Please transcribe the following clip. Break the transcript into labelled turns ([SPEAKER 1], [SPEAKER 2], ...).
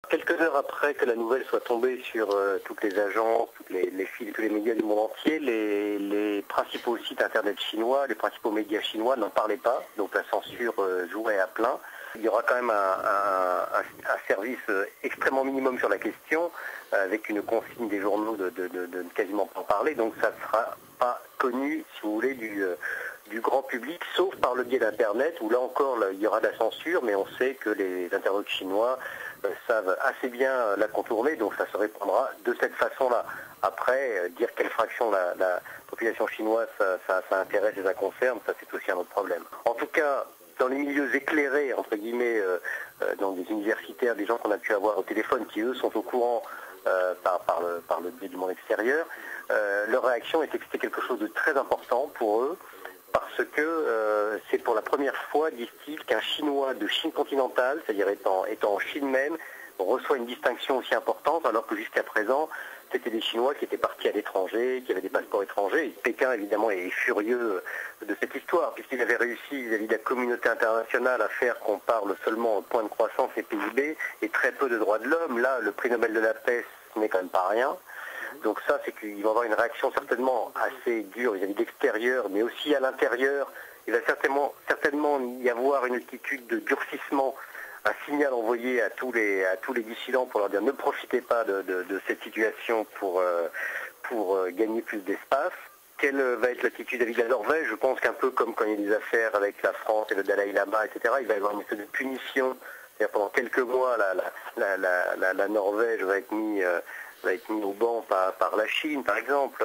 [SPEAKER 1] Quelques heures après que la nouvelle soit tombée sur toutes les agences, tous les médias du monde entier, les principaux sites internet chinois, les principaux médias chinois n'en parlaient pas, donc la censure jouait à plein. Il y aura quand même un service extrêmement minimum sur la question, avec une consigne des journaux de ne quasiment pas en parler, donc ça ne sera pas connu, si vous voulez, du grand public, sauf par le biais d'Internet, où là encore il y aura de la censure, mais on sait que les internautes chinois savent assez bien la contourner, donc ça se répondra de cette façon-là. Après, dire quelle fraction la population chinoise ça intéresse et ça concerne, ça c'est aussi un autre problème. En tout cas, dans les milieux éclairés, entre guillemets, dans des universitaires, des gens qu'on a pu avoir au téléphone, qui eux sont au courant par le biais du monde extérieur, leur réaction était que c'était quelque chose de très important pour eux, parce que c'est pour la première fois, disent-ils, qu'un Chinois de Chine continentale, c'est-à-dire étant en Chine même, reçoit une distinction aussi importante, alors que jusqu'à présent, c'était des Chinois qui étaient partis à l'étranger, qui avaient des passeports étrangers. Et Pékin, évidemment, est furieux de cette histoire, puisqu'il avait réussi vis-à-vis de la communauté internationale à faire qu'on parle seulement au point de croissance et PIB, et très peu de droits de l'homme. Là, le prix Nobel de la paix, ce n'est quand même pas rien. Donc ça, c'est qu'il va y avoir une réaction certainement assez dure vis-à-vis de l'extérieur, mais aussi à l'intérieur. Il va certainement y avoir une attitude de durcissement, un signal envoyé à tous les dissidents pour leur dire ne profitez pas de cette situation pour gagner plus d'espace. Quelle va être l'attitude avec la Norvège? Je pense qu'un peu comme quand il y a des affaires avec la France et le Dalai Lama, etc., il va y avoir une espèce de punition. C'est-à-dire pendant quelques mois, la Norvège va être mise au banc par la Chine, par exemple.